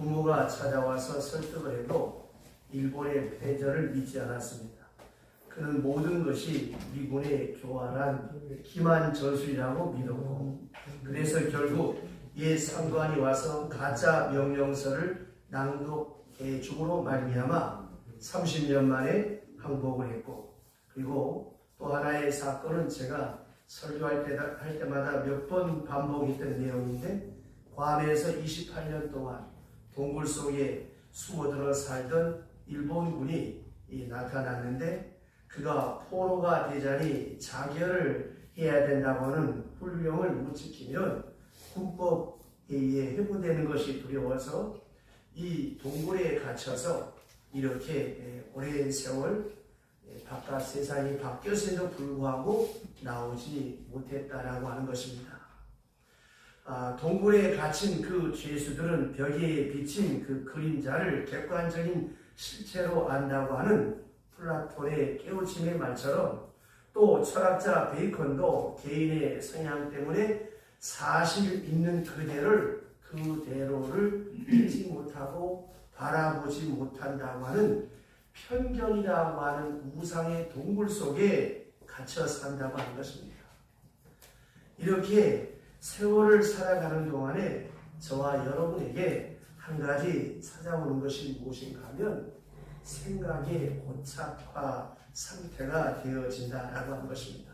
부모가 찾아와서 설득을 해도 일본의 패전을 믿지 않았습니다. 그는 모든 것이 미군의 교활한 기만 전술이라고 믿었고, 그래서 결국 옛 상관이 와서 가짜 명령서를 낭독해 주고로 말미암아 30년 만에 항복을 했고, 그리고 또 하나의 사건은 제가 설교할 때마다 몇 번 반복했던 내용인데, 괌에서 28년 동안 동굴 속에 숨어들어 살던 일본군이 나타났는데, 그가 포로가 되자니 자결을 해야 된다고 하는 훈령을 못 지키면 군법에 의해 해고되는 것이 두려워서 이 동굴에 갇혀서 이렇게 오랜 세월 바깥 세상이 바뀌었음에도 불구하고 나오지 못했다라고 하는 것입니다. 동굴에 갇힌 그 죄수들은 벽에 비친 그 그림자를 객관적인 실체로 안다고 하는 플라톤의 깨우침의 말처럼, 또 철학자 베이컨도 개인의 성향 때문에 사실 있는 그대로를 믿지 못하고 바라보지 못한다고 하는 편견이라고 하는 우상의 동굴 속에 갇혀 산다고 하는 것입니다. 이렇게 세월을 살아가는 동안에 저와 여러분에게 한 가지 찾아오는 것이 무엇인가 하면 생각의 고착화 상태가 되어진다라고 하는 것입니다.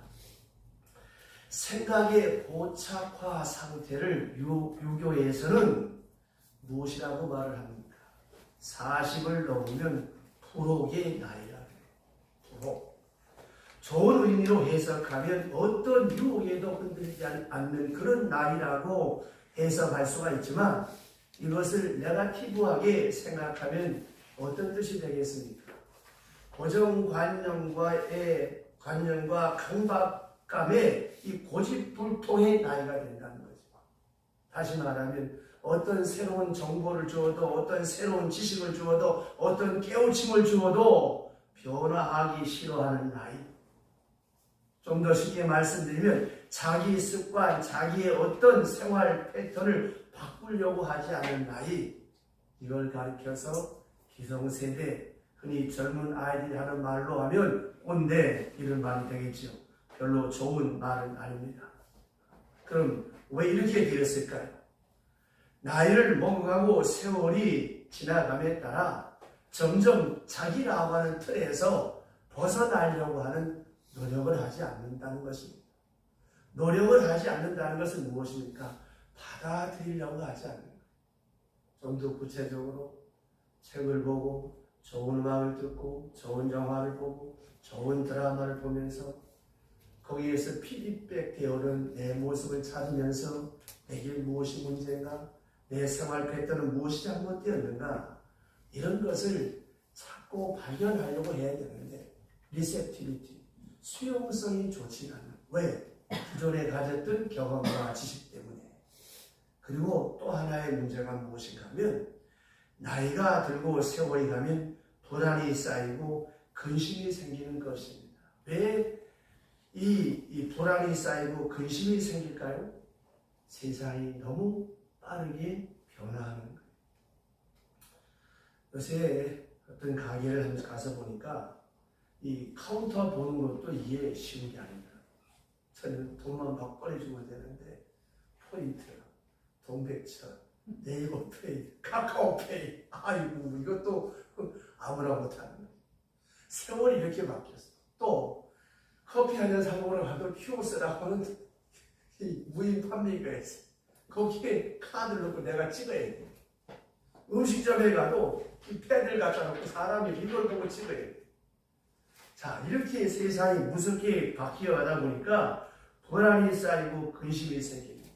생각의 고착화 상태를 유교에서는 무엇이라고 말을 합니까? 40을 넘으면 불혹의 나이라고 해요. 불혹. 좋은 의미로 해석하면 어떤 유혹에도 흔들리지 않는 그런 나이라고 해석할 수가 있지만, 이것을 네거티브하게 생각하면 어떤 뜻이 되겠습니까? 고정관념과의 관념과 강박감의 이 고집불통의 나이가 된다는 거죠. 다시 말하면 어떤 새로운 정보를 주어도, 어떤 새로운 지식을 주어도, 어떤 깨우침을 주어도 변화하기 싫어하는 나이. 좀 더 쉽게 말씀드리면 자기 습관, 자기의 어떤 생활 패턴을 바꾸려고 하지 않는 나이. 이걸 가리켜서 기성세대, 흔히 젊은 아이들이 하는 말로 하면 꼰대, 이런 말이 되겠죠. 별로 좋은 말은 아닙니다. 그럼 왜 이렇게 되었을까요? 나이를 먹어가고 세월이 지나감에 따라 점점 자기라고 하는 틀에서 벗어나려고 하는 노력을 하지 않는다는 것입니다. 노력을 하지 않는다는 것은 무엇입니까? 받아들이려고 하지 않는 것. 좀 더 구체적으로 책을 보고, 좋은 음악을 듣고, 좋은 영화를 보고, 좋은 드라마를 보면서 거기에서 피드백 되어오는 내 모습을 찾으면서 내게 무엇이 문제인가? 내 생활 패턴은 무엇이 잘못되었는가? 이런 것을 찾고 발견하려고 해야 되는데, 리셉티비티, 수용성이 좋지 않은. 왜? 기존에 가졌던 경험과 지식 때문에. 그리고 또 하나의 문제가 무엇인가 하면, 나이가 들고 세월이 가면 불안이 쌓이고 근심이 생기는 것입니다. 왜 이 불안이 쌓이고 근심이 생길까요? 세상이 너무 빠르게 변화하는 거예요. 요새 어떤 가게를 가서 보니까 이 카운터 보는 것도 이게 쉬운 게 아닙니다. 저는 돈만 막 꺼내주면 되는데, 포인트, 동백천, 네이버페이, 카카오페이, 아이고 이것도 아무나 못하는 거예요. 세월이 이렇게 바뀌었어. 또 커피 한 잔 사 먹으러 가도 키오스라고는 무인 판매기가 있어. 거기에 카드를 넣고 내가 찍어야 돼. 음식점에 가도 이 패드를 갖다 놓고 사람이 이걸 보고 찍어야 돼. 자, 이렇게 세상이 무섭게 바뀌어가다 보니까 불안이 쌓이고 근심이 생깁니다.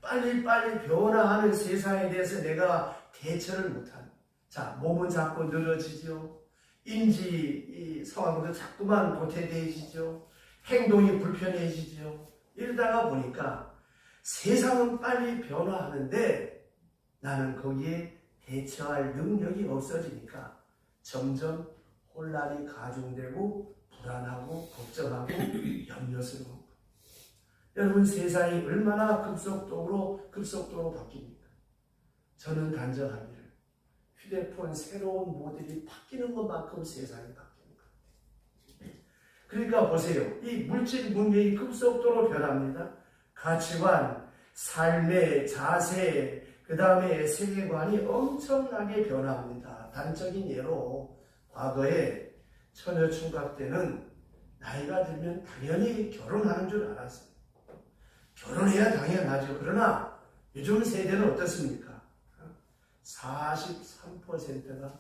빨리빨리 변화하는 세상에 대해서 내가 대처를 못하는. 자, 몸은 자꾸 늘어지죠. 인지 상황도 자꾸만 도태되어지죠. 행동이 불편해지죠. 이러다가 보니까 세상은 빨리 변화하는데 나는 거기에 대처할 능력이 없어지니까 점점 혼란이 가중되고 불안하고 걱정하고 염려스러운. 여러분, 세상이 얼마나 급속도로 바뀝니까? 저는 단정하기를 휴대폰 새로운 모델이 바뀌는 것만큼 세상이 바뀌는 거예요. 그러니까 보세요. 이 물질 문명이 급속도로 변합니다. 가치관, 삶의 자세, 그 다음에 세계관이 엄청나게 변합니다. 단적인 예로 과거에 처녀충각 때는 나이가 들면 당연히 결혼하는 줄 알았어요. 결혼해야 당연하죠. 그러나 요즘 세대는 어떻습니까? 43%가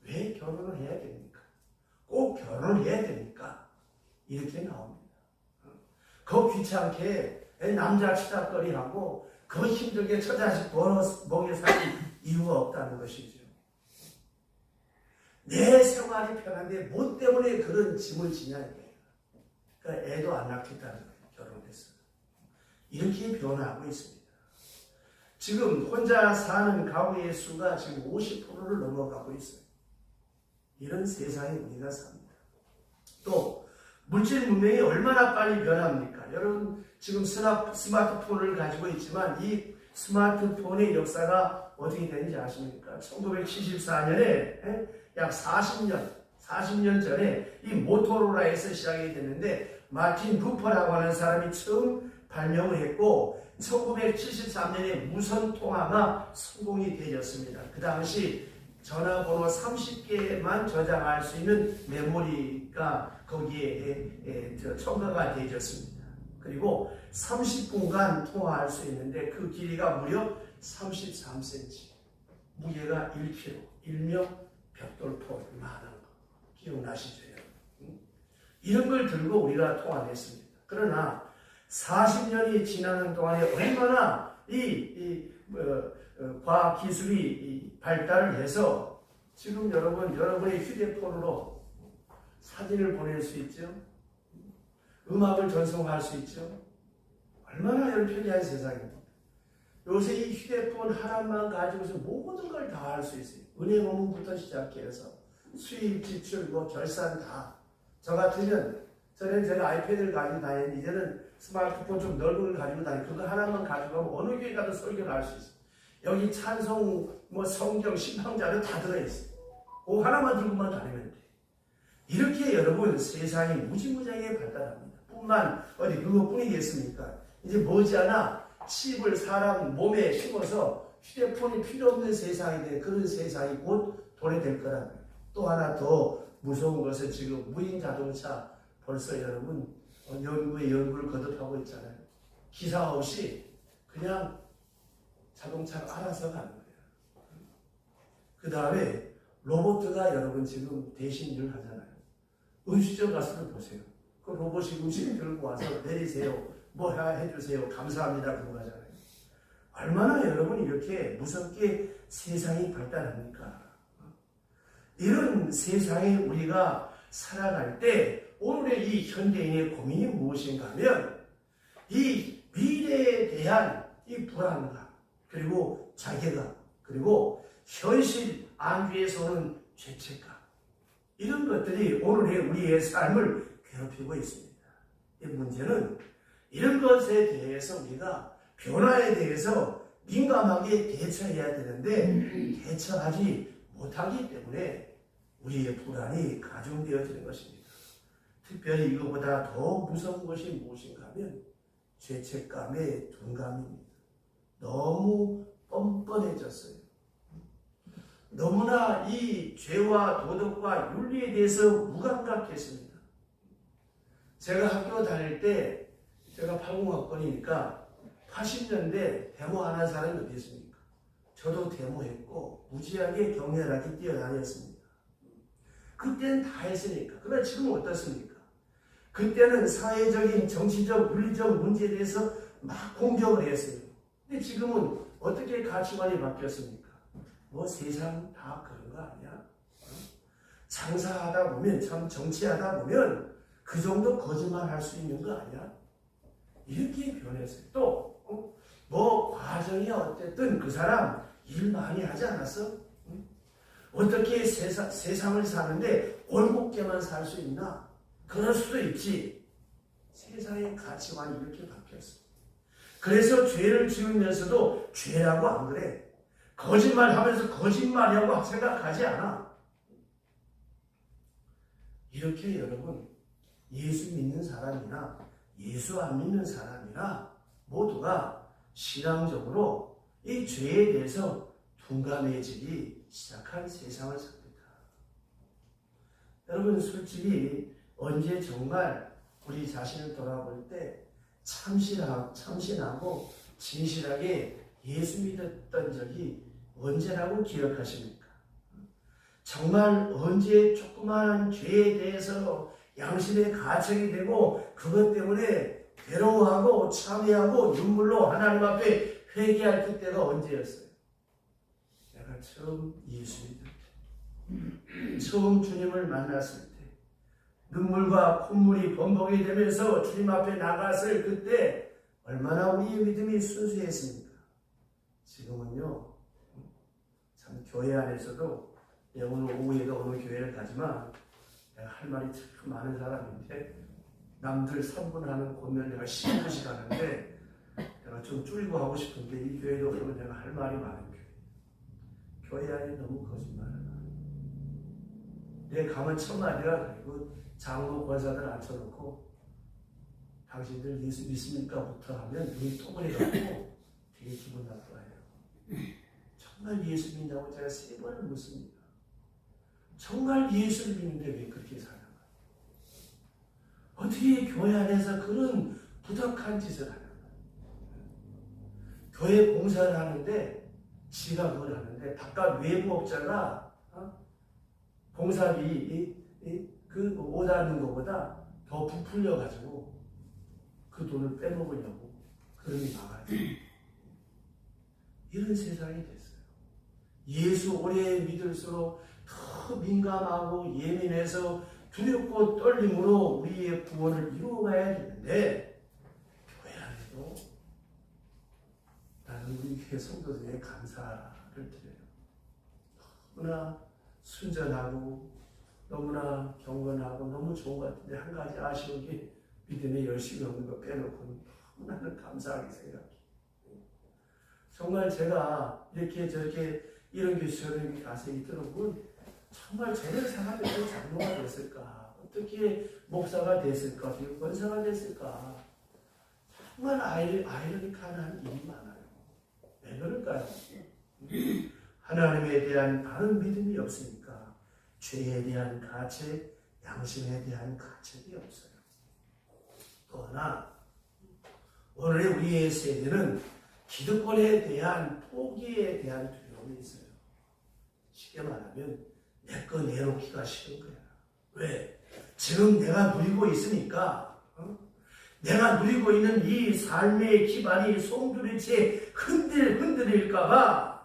왜 결혼을 해야 됩니까? 꼭 결혼을 해야 됩니까? 이렇게 나옵니다. 그 귀찮게 남자 치닥거리하고 그 힘들게 처자식 먹여 살릴 이유가 없다는 것이죠. 내 생활이 편한데 뭐 때문에 그런 짐을 지냐 이거예요. 그러니까 애도 안 낳겠다는 거예요. 결혼해서. 이렇게 변화하고 있습니다. 지금 혼자 사는 가구의 수가 지금 50%를 넘어가고 있어요. 이런 세상에 우리가 삽니다. 또 물질 문명이 얼마나 빨리 변합니까? 여러분 지금 스마트폰을 가지고 있지만 이 스마트폰의 역사가 어떻게 되는지 아십니까? 1974년에 약 40년 전에 이 모토로라에서 시작이 됐는데 마틴 루퍼라고 하는 사람이 처음 발명을 했고 1973년에 무선 통화가 성공이 되었습니다. 그 당시 전화번호 30개만 저장할 수 있는 메모리가 거기에 첨가가 되었습니다. 그리고 30분간 통화할 수 있는데 그 길이가 무려 33cm, 무게가 1kg, 일명 벽돌포 많은 거 기억나시죠? 이런 걸 들고 우리가 통화를 했습니다. 그러나 40년이 지나는 동안에 얼마나 과학 기술이 발달을 해서 지금 여러분의 휴대폰으로 사진을 보낼 수 있죠. 음악을 전송할 수 있죠. 얼마나 편리한 세상입니다. 요새 이 휴대폰 하나만 가지고서 모든 걸 다 할 수 있어요. 은행 업무부터 시작해서 수입, 지출, 결산 다. 저 같으면 전에 제가 아이패드를 가지고 다니는데 이제는 스마트폰 좀 넓은 걸 가지고 다니고 그거 하나만 가지고 가면 어느 교회 가도 설교를 할 수 있어요. 여기 찬송, 성경, 신방자료 다 들어있어요. 그거 하나만 들고만 다니면 돼. 이렇게 여러분 세상이 무지무지하게 발달합니다. 뿐만 어디 그것뿐이겠습니까? 이제 머지않아 칩을 사람 몸에 심어서 휴대폰이 필요 없는 세상이 된 그런 세상이 곧 도래될 거랍니다. 또 하나 더 무서운 것은 지금 무인 자동차 벌써 여러분 연구를 거듭하고 있잖아요. 기사 없이 그냥 자동차가 알아서 가는 거예요. 그 다음에 로봇가 여러분 지금 대신 일을 하잖아요. 음식점 가서도 보세요. 그 로봇이 음식 들고 와서 내리세요. 뭐 해주세요. 감사합니다. 그런 거잖아요. 얼마나 여러분 이렇게 무섭게 세상이 발달합니까? 이런 세상에 우리가 살아갈 때 오늘의 이 현대인의 고민이 무엇인가 하면 이 미래에 대한 이 불안감 그리고 자괴감 그리고 현실 안주에서 오는 죄책감 이런 것들이 오늘의 우리의 삶을 괴롭히고 있습니다. 이 문제는 이런 것에 대해서 우리가 변화에 대해서 민감하게 대처해야 되는데 대처하지 못하기 때문에 우리의 불안이 가중되어지는 것입니다. 특별히 이거보다 더 무서운 것이 무엇인가 하면 죄책감의 둔감입니다. 너무 뻔뻔해졌어요. 너무나 이 죄와 도덕과 윤리에 대해서 무감각했습니다. 제가 학교 다닐 때 제가 80학번이니까 80년대 데모하는 사람이 어디 있습니까? 저도 데모했고 무지하게 격렬하게 뛰어다녔습니다. 그때는 다 했으니까. 그러나 지금은 어떻습니까? 그때는 사회적인, 정치적, 윤리적 문제에 대해서 막 공격을 했어요. 근데 지금은 어떻게 가치관이 바뀌었습니까? 세상 다 그런 거 아니야? 장사하다 보면, 정치하다 보면 그 정도 거짓말 할 수 있는 거 아니야? 이렇게 변했어요. 또, 과정이 어쨌든 그 사람 일 많이 하지 않았어? 어떻게 세상을 사는데 올곧게만 살 수 있나? 그럴 수도 있지. 세상의 가치관이 이렇게 바뀌었어. 그래서 죄를 지으면서도 죄라고 안 그래. 거짓말하면서 거짓말이라고 생각하지 않아. 이렇게 여러분, 예수 믿는 사람이나 예수 안 믿는 사람이나 모두가 신앙적으로 이 죄에 대해서 둔감해지기 시작한 세상을 삽니다. 여러분, 솔직히 언제 정말 우리 자신을 돌아볼 때 참신하고 진실하게 예수 믿었던 적이 언제라고 기억하십니까? 정말 언제 조그마한 죄에 대해서 양심의 가책이 되고 그것 때문에 괴로워하고 참회하고 눈물로 하나님 앞에 회개할 그때가 언제였어요? 내가 처음 예수 믿을 때, 처음 주님을 만났을 때, 눈물과 콧물이 범벅이 되면서 주님 앞에 나갔을 그때 얼마나 우리의 믿음이 순수했습니까? 지금은요, 참 교회 안에서도 오늘 오후에도 어느 교회를 가지만 내가 할 말이 참 많은 사람인데 남들 3분 하는 권면을 내가 10분씩 하는데 내가 좀 줄이고 하고 싶은데 이 교회도 그러면 내가 할 말이 많은 교회. 교회 안에 너무 거짓말을 내 가면 천마디가 그리고 장로 권사들 앉혀놓고 당신들 예수 믿습니까?부터 하면 눈이 또그래가지고 되게 기분 나빠해요. 정말 예수 믿냐고 제가 3번을 묻습니다. 정말 예수를 믿는데 왜 그렇게 사냐? 어떻게 교회 안에서 그런 부덕한 짓을 하냐? 교회 봉사를 하는데 지가 그걸 하는데 바깥 외부업자가 봉사비 그 오다는 것보다 더 부풀려가지고 그 돈을 빼먹으려고 그러니 막아요. 이런 세상이 됐어요. 예수 오래 믿을수록 더 민감하고 예민해서 두렵고 떨림으로 우리의 구원을 이루어가야 되는데 교회 안에도 나는 우리 교회 성도들에게 감사를 드려요. 너무나 순전하고 너무나 경건하고 너무 좋은 것 같은데 한 가지 아쉬운 게 믿음에 열심히 없는 거 빼놓고는 너무나는 감사하게 생각해. 정말 제가 이렇게 저렇게 이런 교수를 가서 들어보면 정말 제대로 생각해서 장로가 됐을까? 어떻게 목사가 됐을까? 어떻게 권사가 됐을까? 정말 아이러니컬한 일이 많아요. 왜 그럴까요? 하나님에 대한 바른 믿음이 없으니까 죄에 대한 가책, 양심에 대한 가책이 없어요. 또 하나, 오늘의 우리의 세대는 기득권에 대한 포기에 대한 두려움이 있어요. 쉽게 말하면 내 거 내놓기가 싫은 거야. 왜? 지금 내가 누리고 있으니까 내가 누리고 있는 이 삶의 기반이 송두리째 흔들릴까봐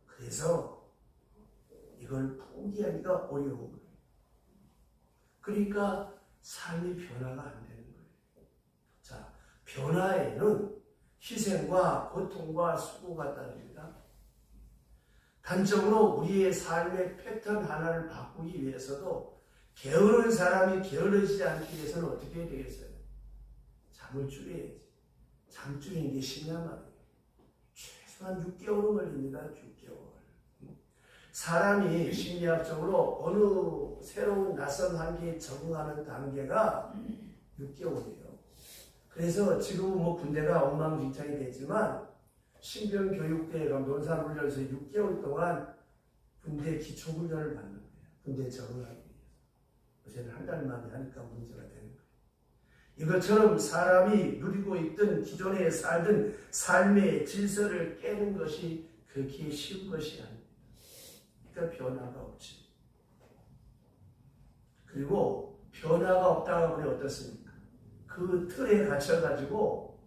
그래서 이걸 포기하기가 어려운 거예요. 그러니까 삶이 변화가 안 되는 거예요. 자, 변화에는 희생과 고통과 수고가 따릅니다. 단적으로 우리의 삶의 패턴 하나를 바꾸기 위해서도 게으른 사람이 게으르지 않기 위해서는 어떻게 해야 되겠어요? 잠을 줄여야지. 잠 줄이는 게 쉽냐 말이에요. 최소한 6개월은 걸립니다. 6개월. 사람이 심리학적으로 어느 새로운 낯선 환경에 적응하는 단계가 6개월이에요. 그래서 지금은 뭐 군대가 엉망진창이 됐지만 신병교육대 논산훈련소 6개월 동안 군대 기초훈련을 받는 거예요. 군대에 적응하기 위해서. 요새는 한 달 만에 하니까 문제가 되는 거예요. 이것처럼 사람이 누리고 있던 기존에 살던 삶의 질서를 깨는 것이 그렇게 쉬운 것이 아닙니다. 그러니까 변화가 없지. 그리고 변화가 없다고 하면 어떻습니까? 그 틀에 갇혀가지고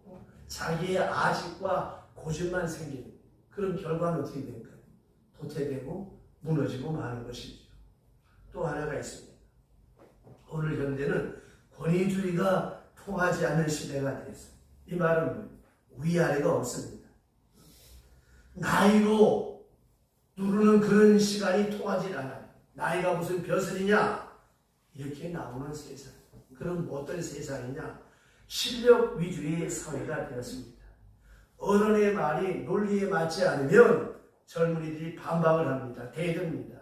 자기의 아집과 고집만 생기는 그런 결과는 어떻게 될까요? 도태되고 무너지고 마는 것이죠. 또 하나가 있습니다. 오늘 현대는 권위주의가 통하지 않는 시대가 됐어요. 이 말은 위아래가 없습니다. 나이로 누르는 그런 시간이 통하지 않아요. 나이가 무슨 벼슬이냐? 이렇게 나오는 세상. 그럼 어떤 세상이냐? 실력 위주의 사회가 되었습니다. 어른의 말이 논리에 맞지 않으면 젊은이들이 반박을 합니다. 대듭니다.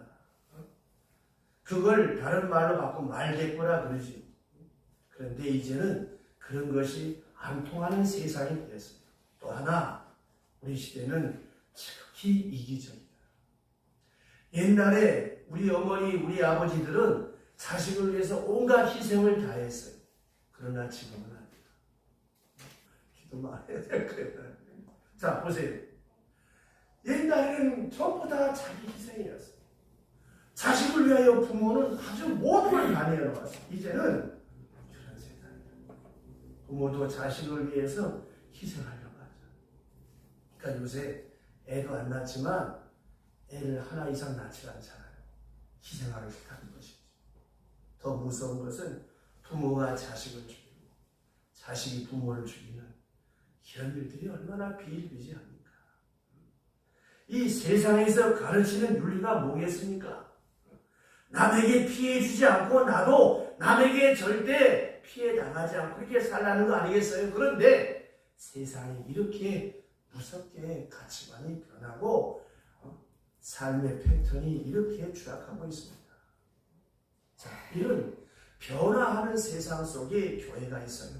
그걸 다른 말로 바꿔 말대꾸라 그러지. 그런데 이제는 그런 것이 안 통하는 세상이 되었습니다. 또 하나 우리 시대는 특히 이기적이다. 옛날에 우리 어머니, 우리 아버지들은 자식을 위해서 온갖 희생을 다했어요. 그러나 지금은 아니다. 기도 많이 해야 될 거예요. 자, 보세요. 옛날에는 전부 다 자기 희생이었어요. 자식을 위하여 부모는 아주 모든 걸 다해 놓았어요. 이제는 그런 세상이다. 부모도 자식을 위해서 희생하려고 하죠. 그러니까 요새 애도 안 낳지만 애를 하나 이상 낳지 않잖아요. 희생하기 싫다는 것이죠. 더 무서운 것은 부모가 자식을 죽이고 자식이 부모를 죽이는 이런 일들이 얼마나 비일비재합니까? 이 세상에서 가르치는 윤리가 뭐겠습니까? 남에게 피해 주지 않고 나도 남에게 절대 피해 당하지 않고 이렇게 살라는 거 아니겠어요? 그런데 세상이 이렇게 무섭게 가치관이 변하고 삶의 패턴이 이렇게 추락하고 있습니다. 자, 이런 변화하는 세상 속에 교회가 있어요.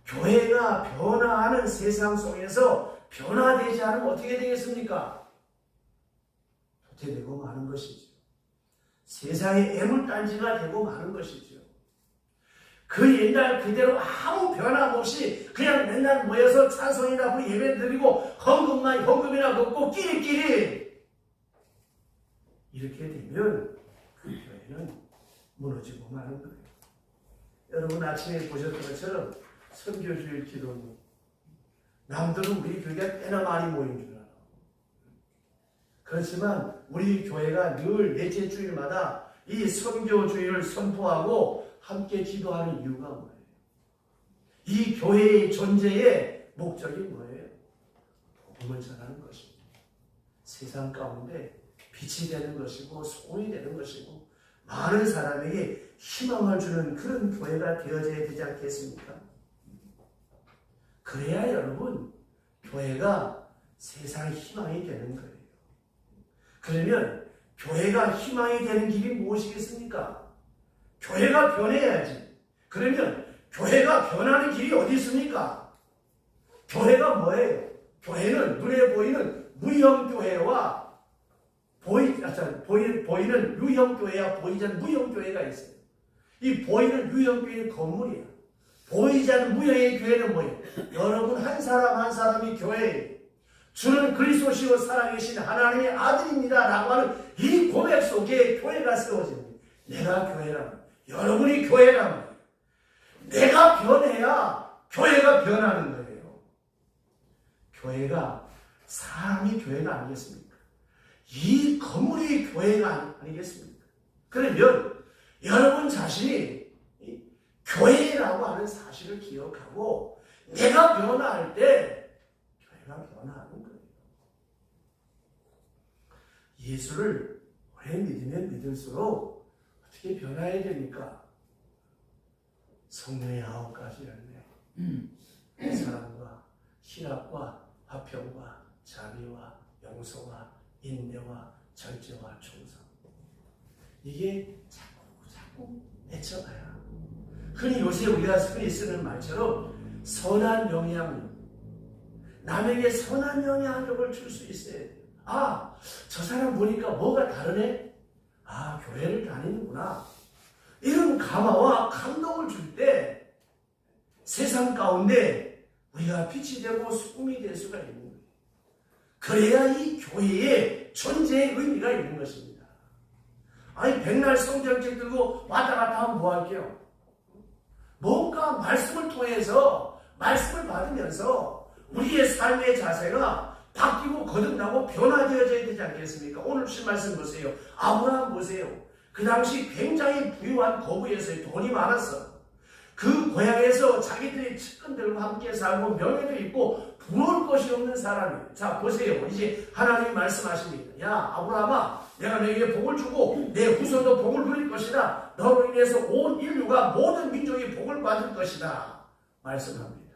교회가 변화하는 세상 속에서 변화되지 않으면 어떻게 되겠습니까? 도태되고 마는 것이죠. 세상의 애물단지가 되고 마는 것이죠. 그 옛날 그대로 아무 변함 없이 그냥 맨날 모여서 찬송이나 부르고 예배 드리고 헌금이나 걷고 끼리끼리 이렇게 되면 그 교회는 무너지고 마는 거예요. 여러분 아침에 보셨던 것처럼 선교주일 기도는 남들은 우리 교회가 꽤나 많이 모인 줄 알아요. 그렇지만 우리 교회가 늘 넷째 주일마다 이 선교주일을 선포하고 함께 기도하는 이유가 뭐예요? 이 교회의 존재의 목적이 뭐예요? 복음을 전하는 것입니다. 세상 가운데 빛이 되는 것이고 소원이 되는 것이고 많은 사람에게 희망을 주는 그런 교회가 되어져야 되지 않겠습니까? 그래야 여러분 교회가 세상의 희망이 되는 거예요. 그러면 교회가 희망이 되는 길이 무엇이겠습니까? 교회가 변해야지. 그러면 교회가 변하는 길이 어디 있습니까? 교회가 뭐예요? 교회는 눈에 보이는 무형교회와 보이는 유형교회와 보이지 않는 무형교회가 있어요. 이 보이는 유형교회는 건물이에요. 보이지 않는 무형의 교회는 뭐예요? 여러분 한 사람 한 사람이 교회예요. 주는 그리스도시요 살아계신 하나님의 아들입니다 라고 하는 이 고백 속에 교회가 세워집니다. 내가 교회라면 여러분이 교회라면 내가 변해야 교회가 변하는 거예요. 교회가 사람이 교회가 아니겠습니까? 이 건물이 교회가 아니겠습니까? 그러면 여러분 자신이 교회라고 하는 사실을 기억하고 내가 변화할 때 교회가 변화하는 거예요. 예수를 오래 믿으면 믿을수록 어떻게 변화해야 됩니까? 성령의 9가지 열매, 사랑과 희락과 화평과 자비와 용서와 인내와 절제와 충성. 이게 자꾸 맺혀가야. 흔히 요새 우리가 흔히 쓰는 말처럼 선한 영향력, 남에게 선한 영향력을 줄 수 있어야 돼요. 아, 저 사람 보니까 뭐가 다르네? 아, 교회를 다니는구나. 이런 감화와 감동을 줄 때 세상 가운데 우리가 빛이 되고 소금이 될 수가 있는 거예요. 그래야 이 교회의 존재의 의미가 있는 것입니다. 아니, 백날 성경책 들고 왔다 갔다 하면 뭐 할게요? 뭔가 말씀을 통해서 말씀을 받으면서 우리의 삶의 자세가 바뀌고 거듭나고 변화되어져야 되지 않겠습니까? 오늘 주신 말씀 보세요. 아브라함 보세요. 그 당시 굉장히 부유한 거부였어요. 돈이 많았어. 그 고향에서 자기들의 측근들과 함께 살고 명예도 있고 부러울 것이 없는 사람이에요. 자, 보세요. 이제 하나님이 말씀하십니다. 야, 아브라함아, 내가 너에게 복을 주고 내 후손도 복을 누릴 것이다. 너로 인해서 온 인류가 모든 민족이 복을 받을 것이다. 말씀합니다.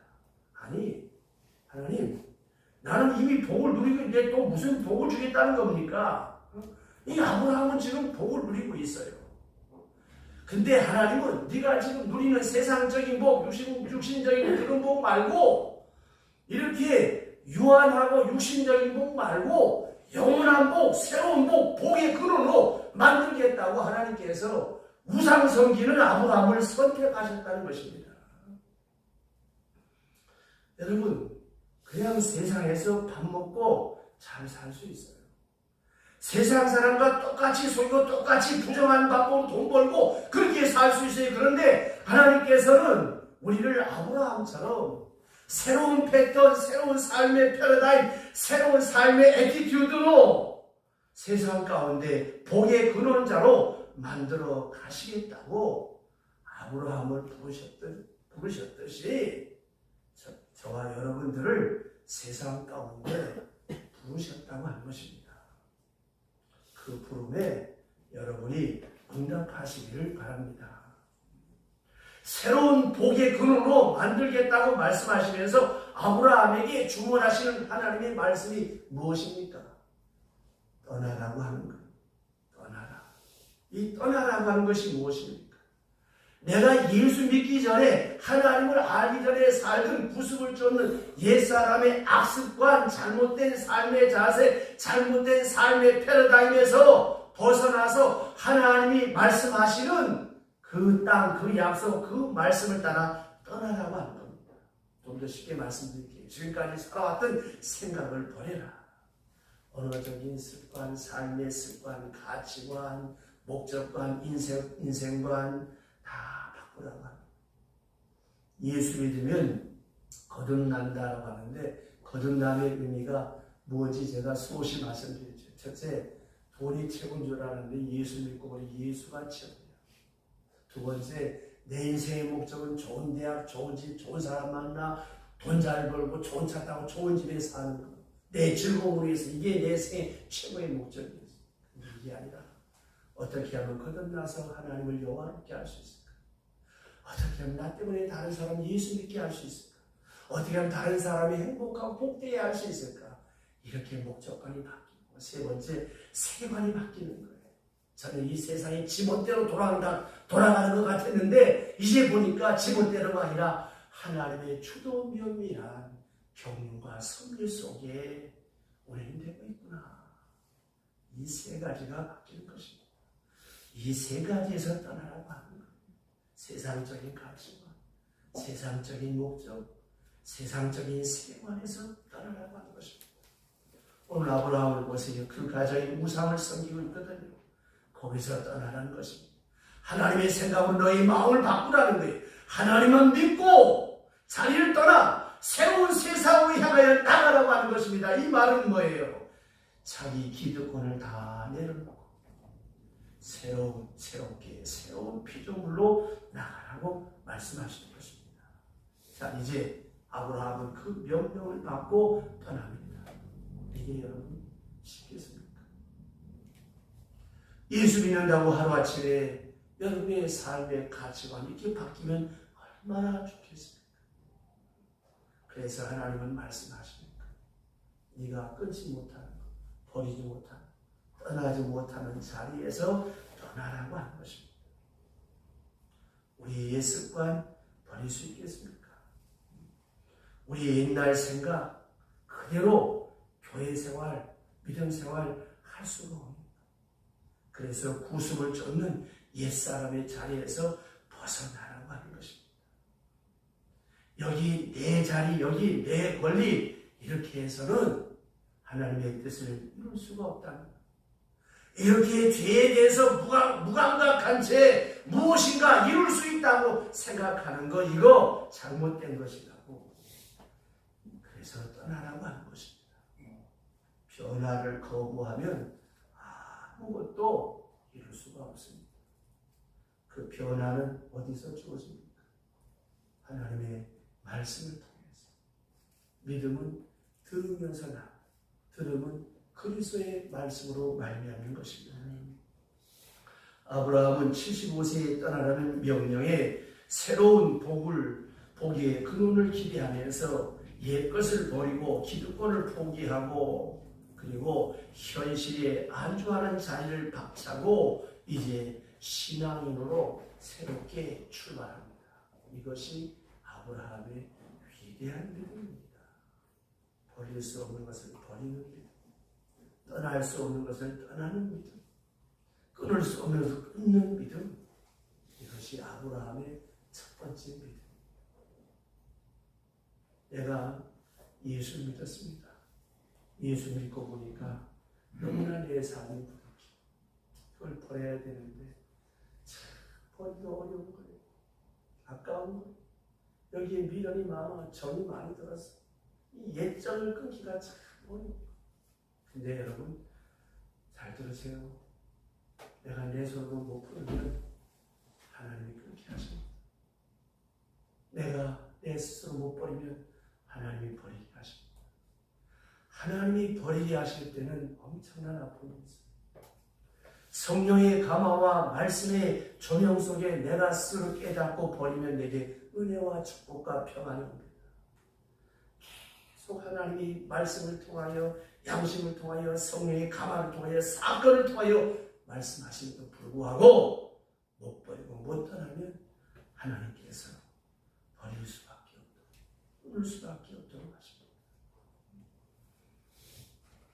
아니, 하나님, 나는 이미 복을 누리고 있는데 또 무슨 복을 주겠다는 겁니까? 이 아브라함은 지금 복을 누리고 있어요. 근데 하나님은 네가 지금 누리는 세상적인 복, 육신적인 그런 복 말고 이렇게 유한하고 육신적인 복 말고 영원한 복, 새로운 복, 복의 근원으로 만들겠다고 하나님께서 우상 섬기는 아브라함을 선택하셨다는 것입니다. 여러분, 그냥 세상에서 밥 먹고 잘 살 수 있어요. 세상 사람과 똑같이 속이고 똑같이 부정한 방법으로 돈 벌고 그렇게 살 수 있어요. 그런데 하나님께서는 우리를 아브라함처럼 새로운 패턴, 새로운 삶의 패러다임, 새로운 삶의 애티튜드로 세상 가운데 복의 근원자로 만들어 가시겠다고 아브라함을 부르셨듯이 저와 여러분들을 세상 가운데 부르셨다고 한 것입니다. 그 부름에 여러분이 응답하시기를 바랍니다. 새로운 복의 근원으로 만들겠다고 말씀하시면서 아브라함에게 주문하시는 하나님의 말씀이 무엇입니까? 떠나라고 하는 것. 떠나라. 이 떠나라고 하는 것이 무엇입니까? 내가 예수 믿기 전에 하나님을 알기 전에 살던 구습을 쫓는 옛사람의 악습관, 잘못된 삶의 자세, 잘못된 삶의 패러다임에서 벗어나서 하나님이 말씀하시는 그 땅, 그 약속, 그 말씀을 따라 떠나라고 하는 겁니다. 좀 더 쉽게 말씀드릴게요. 지금까지 살아왔던 생각을 버려라. 언어적인 습관, 삶의 습관, 가치관, 목적관, 인생관 다 바꾸라고 합니다. 예수 믿으면 거듭난다라고 하는데 거듭남의 의미가 무엇인지 제가 수없이 말씀드렸죠. 첫째, 돈이 최고인 줄 알았는데 예수 믿고 보니 예수가 최고예요. 두 번째, 내 인생의 목적은 좋은 대학, 좋은 집, 좋은 사람 만나, 돈 잘 벌고 좋은 차 타고 좋은 집에 사는 것. 내 즐거움을 위해서 이게 내 생의 최고의 목적이었어요. 근데 이게 아니라 어떻게 하면 거듭나서 하나님을 영화롭게 할 수 있을까? 어떻게 하면 나 때문에 다른 사람이 예수 믿게 할 수 있을까? 어떻게 하면 다른 사람이 행복하고 복되게 할 수 있을까? 이렇게 목적관이 바뀌고 세 번째, 세계관이 바뀌는 거예요. 저는 이 세상이 지멋대로 돌아가는 것 같았는데 이제 보니까 지멋대로가 아니라 하나님의 주도 면밀한 경륜과 섭리 속에 운행되고 있구나. 이 세 가지가 바뀌는 것입니다. 이 세 가지에서 떠나라고 하는 거예요. 세상적인 가치관, 세상적인 목적, 세상적인 세계관에서 떠나라고 하는 것입니다. 오늘 아브라함을 보세요. 그 가정이 우상을 섬기고 있거든요. 거기서 떠나라는 것입니다. 하나님의 생각으로 너희 마음을 바꾸라는 거예요. 하나님은 믿고 자리를 떠나 새로운 세상을 향하여 나가라고 하는 것입니다. 이 말은 뭐예요? 자기 기득권을 다 내려놓고 새롭게 새로운 피조물로 나가라고 말씀하시는 것입니다. 자, 이제 아브라함은 그 명령을 받고 떠납니다. 이게 여러분 쉽겠습니까? 예수 믿는다고 하루아침에 여러분의 삶의 가치관이 이렇게 바뀌면 얼마나 좋겠습니까? 그래서 하나님은 말씀하십니까? 네가 끊지 못하는 것, 버리지 못하는, 떠나지 못하는 자리에서 떠나라고 하는 것입니다. 우리의 옛 습관 버릴 수 있겠습니까? 우리의 옛날 생각 그대로 교회 생활, 믿음 생활 할 수가 없습니다. 그래서 구습을 쫓는 옛사람의 자리에서 벗어나라고 하는 것입니다. 여기 내 자리, 여기 내 권리 이렇게 해서는 하나님의 뜻을 이룰 수가 없다는 거예요. 이렇게 죄에 대해서 무감각한 채 무엇인가 이룰 수 있다고 생각하는 거 이거 잘못된 것이라고. 그래서 떠나라고 하는 것입니다. 변화를 거부하면 아무것도 이룰 수가 없습니다. 그 변화는 어디서 주어집니까? 하나님의 말씀을 통해서. 믿음은 들으면서 나고 들음은 그리스도의 말씀으로 말미암는 것입니다. 아브라함은 75세에 떠나라는 명령에 새로운 복의 근원을 기대하면서 옛 것을 버리고 기득권을 포기하고 그리고 현실에 안주하는 자리를 박차고 이제 신앙인으로 새롭게 출발합니다. 이것이 아브라함의 위대한 믿음입니다. 버릴 수 없는 것을 버리는 믿음, 떠날 수 없는 것을 떠나는 믿음, 끊을 수 없는 것을 끊는 믿음, 이것이 아브라함의 첫 번째 믿음. 내가 예수 믿었습니다. 예수 믿고 보니까 너무나 내 삶이 부족해. 그걸 버려야 되는데 참 버리기 어려운 거예요. 아까운 거예요. 여기에 미련이 많아, 정이 많이 들었어. 이 옛정을 끊기가 참 어려워요. 근데 여러분 잘 들으세요. 내가 내 손으로 못 풀면 하나님이 그렇게 하십니다. 내가 내 스스로 못 버리면 하나님이 버리게 하십니다. 하나님이 버리게 하실 때는 엄청난 아픔이 있습니다. 성령의 감화와 말씀의 조명 속에 내가 스스로 깨닫고 버리면 내게 은혜와 축복과 평안이 옵니다. 계속 하나님이 말씀을 통하여 양심을 통하여 성령의 감화를 통하여 사건을 통하여 말씀하심에도 불구하고 못 버리고 못 떠나면 하나님께서 버릴 수밖에 없도록 끊을 수밖에 없도록 하십니다.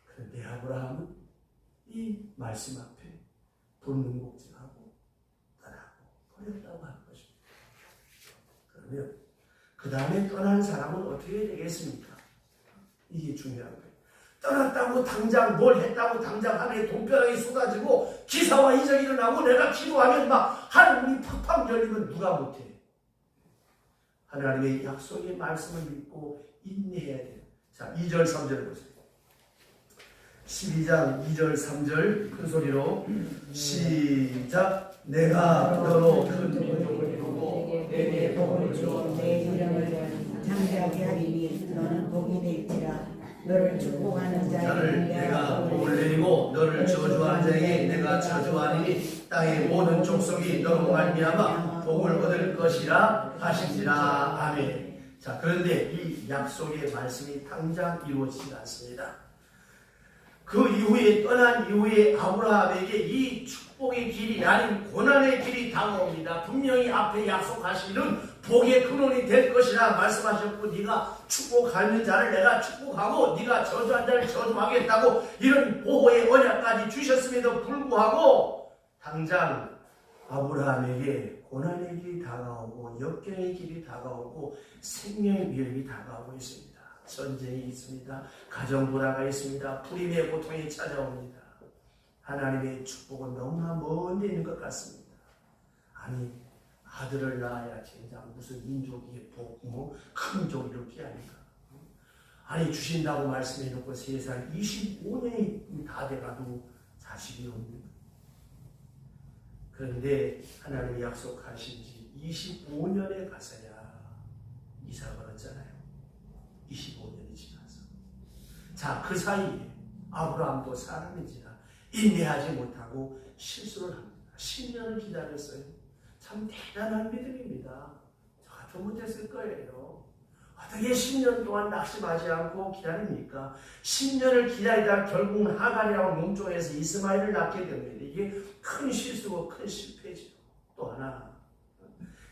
그런데 아브라함은 이 말씀 앞에 돈능곡질하고 떠나고 버렸다고 하는 것입니다. 그러면 그 다음에 떠난 사람은 어떻게 되겠습니까? 이게 중요한 거예요. 떠났다고 당장 뭘 했다고 당장 하늘에 돈벼락이 쏟아지고 기사와 이적이 일어나고 내가 기도하면 막 하늘문이 팍팍 열리면 누가 못해? 하나님의 약속의 말씀을 믿고 인내해야 돼요. 자, 2절 3절 보세요. 12장 2절 3절 큰 소리로 시작. 내가 너로 큰 민족을 이루고 내게 복을 주어 내 이름을 장대하게 하리니 너는 복이 될지라. 너를 축복하는 자를 내가 복을 내리고 너를 저주하는 자에게 내가 저주하리니 땅의 모든 족속이 너로 말미암아 복을 얻을 것이라 하시니라. 아멘. 자, 그런데 이 약속의 말씀이 당장 이루어지지 않습니다. 그 이후에 떠난 이후에 아브라함에게 이 축복의 길이 아닌 고난의 길이 다가옵니다. 분명히 앞에 약속하시는 복의 근원이 될 것이라 말씀하셨고 네가 축복하는 자를 내가 축복하고 네가 저주한 자를 저주하겠다고 이런 보호의 언약까지 주셨음에도 불구하고 당장 아브라함에게 고난의 길이 다가오고 역경의 길이 다가오고 생명의 위협이 다가오고 있습니다. 전쟁이 있습니다. 가정 불화가 있습니다. 불임의 고통이 찾아옵니다. 하나님의 축복은 너무나 먼 데 있는 것 같습니다. 아니 아들을 낳아야 젠장 무슨 민족의 복, 큰 족을 이렇게 하니까. 아니 주신다고 말씀해놓고 세상 25년이 다 돼가도 자식이 없는 거예요. 그런데 하나님이 약속하신 지 25년에 가서야 이삭을 얻었잖아요. 25년이 지나서. 자, 그 사이에 아브라함도 사람인지라 인내하지 못하고 실수를 합니다. 10년을 기다렸어요. 참 대단한 믿음입니다. 저 같으면 못했을 거예요. 어떻게 10년 동안 낙심하지 않고 기다립니까? 10년을 기다리다 결국은 하갈이라고 몸종에서 이스마엘을 낳게 됩니다. 이게 큰 실수고 큰 실패죠. 또 하나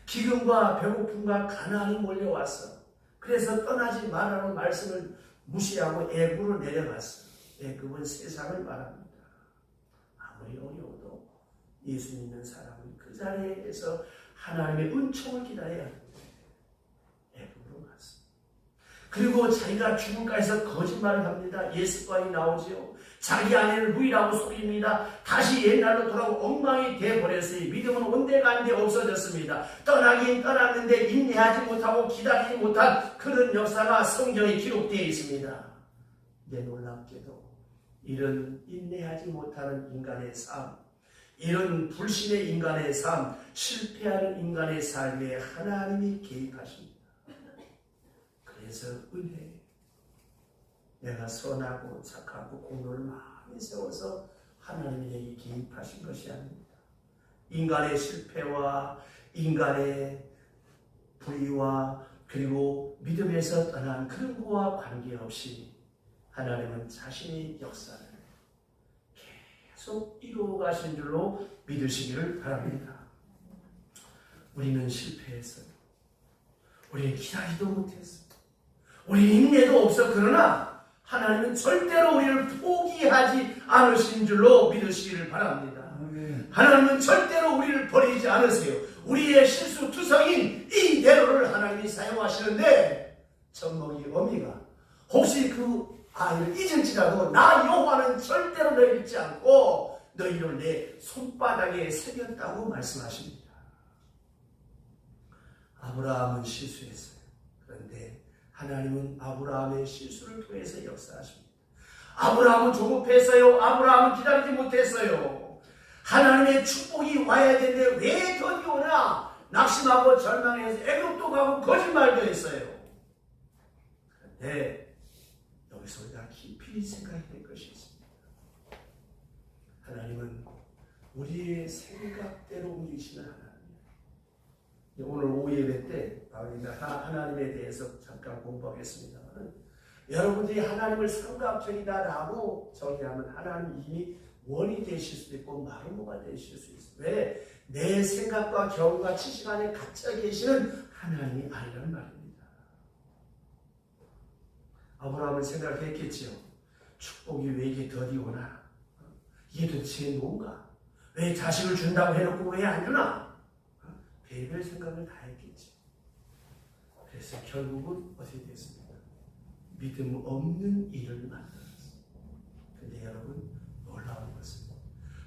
기근과 배고픔과 가난이 몰려왔어. 그래서 떠나지 말라는 말씀을 무시하고 애굽으로 내려갔어. 애굽은 세상을 말합니다. 아무리 어려워도 예수 믿는 사람은 그 자리에서 하나님의 은총을 기다려야 합니다. 애굽으로 갔어. 그리고 자기가 죽을까해서 거짓말을 합니다. 예수과이 나오지요. 자기 아내를 루이라고 속입니다. 다시 옛날로 돌아오고 엉망이 되어버렸으니 믿음은 온데간데 없어졌습니다. 떠나긴 떠났는데 인내하지 못하고 기다리지 못한 그런 역사가 성경에 기록되어 있습니다. 근데 놀랍게도 이런 인내하지 못하는 인간의 삶, 이런 불신의 인간의 삶, 실패하는 인간의 삶에 하나님이 개입하십니다. 그래서 은혜, 내가 선하고 착하고 공로를 많이 세워서 하나님이 내게 개입하신 것이 아닙니다. 인간의 실패와 인간의 불의와 그리고 믿음에서 떠난 그런 거와 관계없이 하나님은 자신의 역사를 계속 이루어 가신 줄로 믿으시기를 바랍니다. 우리는 실패했어요. 우리는 기다리도 못했어요. 우리 인내도 없어. 그러나 하나님은 절대로 우리를 포기하지 않으신 줄로 믿으시기를 바랍니다. 하나님은 절대로 우리를 버리지 않으세요. 우리의 실수투성인 이 대로를 하나님이 사용하시는데 젖먹이 어미가 혹시 그 아이를 잊을지라도 나 여호와는 절대로 너희를 잊지 않고 너희를 내 손바닥에 새겼다고 말씀하십니다. 아브라함은 실수했어요. 그런데 하나님은 아브라함의 실수를 통해서 역사하십니다. 아브라함은 조급했어요. 아브라함은 기다리지 못했어요. 하나님의 축복이 와야 되는데 왜 더디 오나 낙심하고 절망해서 애굽도 가고 거짓말도 했어요. 그런데 여기서 우리가 깊이 생각해야 될 것이 있습니다. 하나님은 우리의 생각대로 움직이시는 하나님. 오늘 오후 예배 때 하나님에 대해서 잠깐 공부하겠습니다만 여러분들이 하나님을 삼각형이다라고 정의하면 하나님 이미 원이 되실 수도 있고 마르모가 되실 수 있어요. 왜? 내 생각과 경험과 지식 안에 갇혀 계시는 하나님이 아니라는 말입니다. 아브라함은 생각했겠지요. 축복이 왜 이게 더디 오나? 이게 도대체 뭔가? 왜 자식을 준다고 해놓고 왜 안 주나? 별별 생각을 다 했겠지. 그래서 결국은 어떻게 됐습니까? 믿음 없는 일을 만들었어요. 근데 여러분 놀라운 것은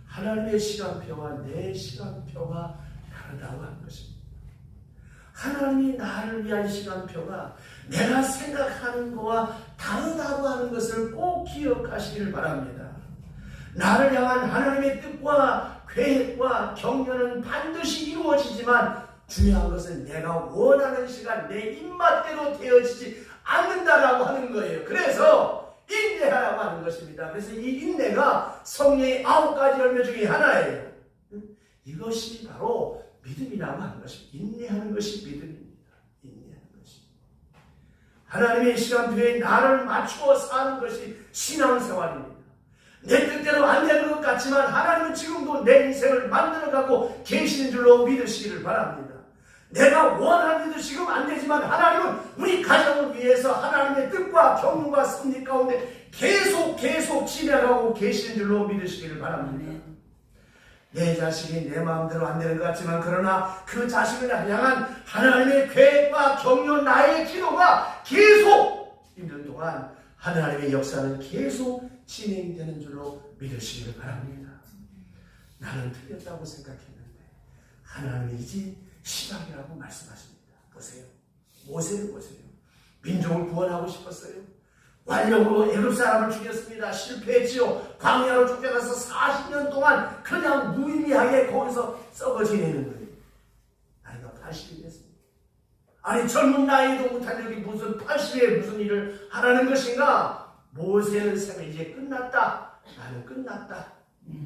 하나님의 시간표와 내 시간표가 다르다고 하는 것입니다. 하나님이 나를 위한 시간표가 내가 생각하는 것과 다르다고 하는 것을 꼭 기억하시기를 바랍니다. 나를 향한 하나님의 뜻과 계획과 격려는 반드시 이루어지지만 중요한 것은 내가 원하는 시간 내 입맛대로 되어지지 않는다라고 하는 거예요. 그래서 인내하라고 하는 것입니다. 그래서 이 인내가 성령의 9가지 열매 중에 하나예요. 이것이 바로 믿음이라고 하는 것입니다. 인내하는 것이 믿음입니다. 인내하는 것이. 하나님의 시간표에 나를 맞추어 사는 것이 신앙생활입니다. 내 뜻대로 안 되는 것 같지만 하나님은 지금도 내 인생을 만들어가고 계시는 줄로 믿으시기를 바랍니다. 내가 원하는 일도 지금 안 되지만 하나님은 우리 가정을 위해서 하나님의 뜻과 경륜과 섭리 가운데 계속 진행하고 계시는 줄로 믿으시기를 바랍니다. 내 자식이 내 마음대로 안 되는 것 같지만 그러나 그 자식을 향한 하나님의 계획과 격려 나의 기도가 계속 있는 동안 하나님의 역사는 계속 진행되는 줄로 믿으시기를 바랍니다. 나는 틀렸다고 생각했는데 하나님이 이제 시작이라고 말씀하십니다. 보세요. 모세를 보세요. 민족을 구원하고 싶었어요. 완력으로 애굽 사람을 죽였습니다. 실패했지요. 광야로 쫓겨가서 40년 동안 그냥 무의미하게 거기서 썩어 지내는 거예요. 나이가 80이 됐습니다. 아니 젊은 나이에도 못한 적이 무슨 80에 무슨 일을 하라는 것인가? 모세는 생각이 이제 끝났다. 나는 끝났다.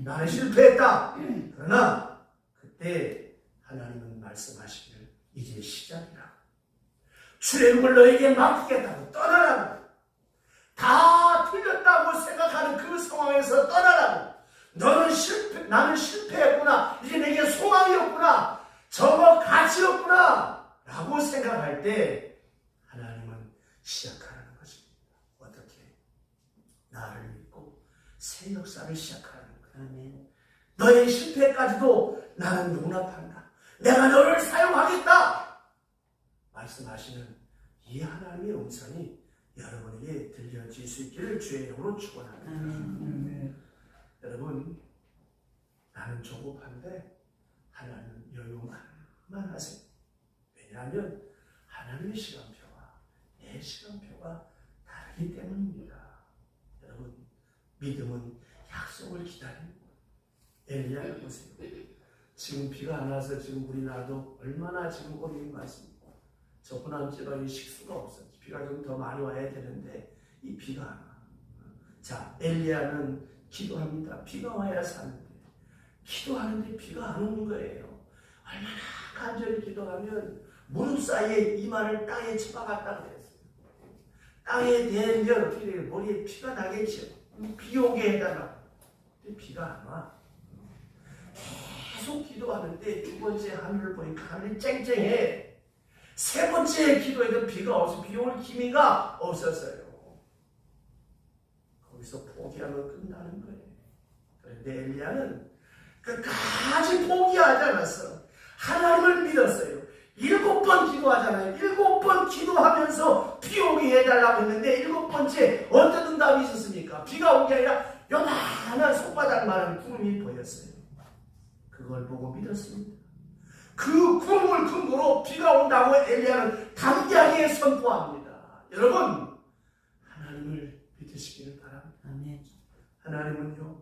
나는 실패했다. 그러나 그때 하나님은 말씀하시기를 이제 시작이라. 출애굽을 너에게 맡기겠다고 떠나라고. 다 틀렸다고 생각하는 그 상황에서 떠나라고. 나는 실패했구나. 이제 내게 소망이 없구나. 저거 가치 없구나. 라고 생각할 때 하나님은 시작하라는 것입니다. 어떻게? 나를 믿고 새 역사를 시작하는 거예요. 너의 실패까지도 나는 용납한다. 내가 너를 사용하겠다. 말씀하시는 이 하나님의 음성이 여러분에게 들려질 수 있기를 주의 이름으로 축원합니다. 여러분, 나는 조급한데 하나님은 여유만 하세요. 왜냐하면 하나님의 시간표와 내 시간표가 다르기 때문입니다. 여러분, 믿음은 약속을 기다립니다. 엘리야를 보세요. 지금 비가 안 와서 지금 우리나라도 얼마나 지금 어려움이 많습니다. 저 호남지방에 식수가 없어요. 비가 좀 더 많이 와야 되는데 이 비가 안 와. 자, 엘리야는 기도합니다. 비가 와야 사는데 기도하는데 비가 안 오는 거예요. 얼마나 간절히 기도하면 무릎 사이에 이마를 땅에 쳐박았다고 그랬어요. 땅에 대면 어떻게 돼요? 머리에 피가 나겠죠. 비 오게 해달라. 근데 비가 안 와. 계속 기도하는데 두 번째 하늘을 보니까 하늘이 쨍쨍해. 세 번째 기도에도 비가 없어. 비 올 기미가 없었어요. 거기서 포기하면 끝나는 거예요. 그런데 엘리야는 끝까지 포기하지 않았어. 하나님을 믿었어요. 7번 기도하잖아요. 7번 기도하면서 비 오게 해달라고 했는데 7번째 어떤 응답이 있었습니까? 비가 온 게 아니라 요만한 손바닥만한 구름이 보였어요. 그걸 보고 믿었습니다. 그 구름을 근거로 비가 온다고 엘리야는 담대하게 선포합니다. 여러분, 하나님을 믿으시기를 바랍니다. 아멘. 하나님은요,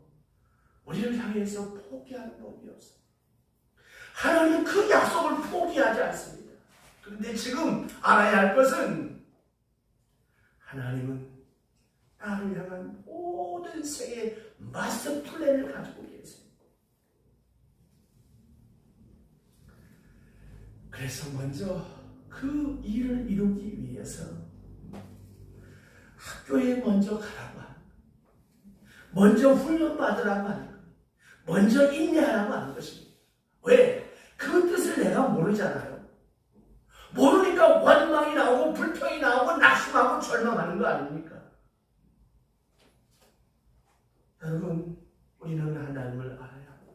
우리를 향해서 포기하는 법이 없어요. 하나님은 그 약속을 포기하지 않습니다. 그런데 지금 알아야 할 것은 하나님은 나를 향한 모든 생의 마스터 플랜을 가지고 계세요. 그래서 먼저 그 일을 이루기 위해서 학교에 먼저 가라고 하는 거예요. 먼저 훈련 받으라고 하는 거예요. 먼저 인내하라고 하는 것입니다. 왜? 그 뜻을 내가 모르잖아요. 모르니까 원망이 나오고 불평이 나오고 낙심하고 절망하는 거 아닙니까? 여러분, 우리는 하나님을 알아야 합니다.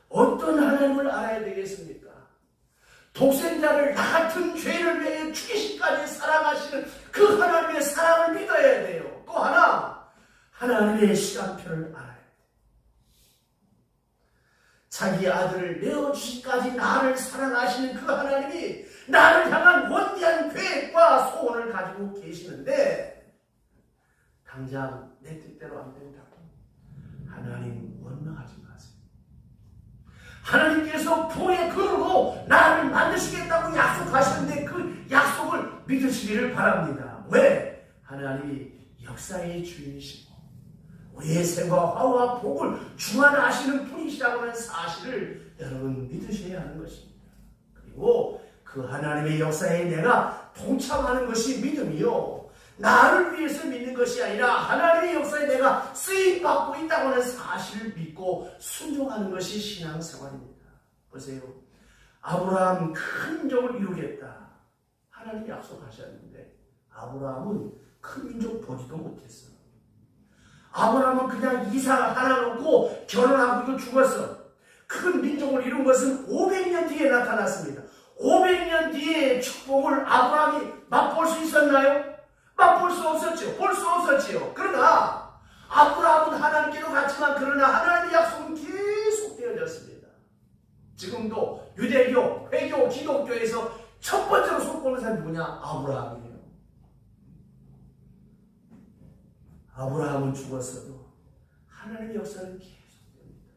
어떤 하나님을 알아야 되겠습니까? 독생자를 나 같은 죄를 위해 죽이시기까지 사랑하시는 그 하나님의 사랑을 믿어야 돼요. 또 하나, 하나님의 시간표를 알아야 돼요. 자기 아들을 내어주시기까지 나를 사랑하시는 그 하나님이 나를 향한 원대한 계획과 소원을 가지고 계시는데 당장 내 뜻대로 안 된다고 하나님 원망하지 마세요. 하나님께서 부의 그릇으로 나를 만드시겠다고 약속하시는데 그 약속을 믿으시기를 바랍니다. 왜? 하나님이 역사의 주인이시고 우리의 생과 화와 복을 주관하시는 분이시라고 하는 사실을 여러분 믿으셔야 하는 것입니다. 그리고 그 하나님의 역사에 내가 동참하는 것이 믿음이요. 나를 위해서 믿는 것이 아니라 하나님의 역사에 내가 쓰임받고 있다고 하는 사실을 믿고 순종하는 것이 신앙생활입니다. 보세요. 아브라함 큰 민족을 이루겠다. 하나님이 약속하셨는데 아브라함은 큰 민족 보지도 못했어. 아브라함은 그냥 이삭 하나 놓고 결혼하고 죽었어. 큰 민족을 이룬 것은 500년 뒤에 나타났습니다. 500년 뒤에 축복을 아브라함이 맛볼 수 있었나요? 맛볼 수 없었죠. 볼 수 없었지요. 그러나 아브라함은 하나님께로 갔지만 그러나 하나님의 약속은 계속 되어졌습니다. 지금도 유대교, 회교, 기독교에서 첫 번째로 손보는 사람이 누구냐? 아브라함이에요. 아브라함은 죽었어도 하나님의 역사는 계속됩니다.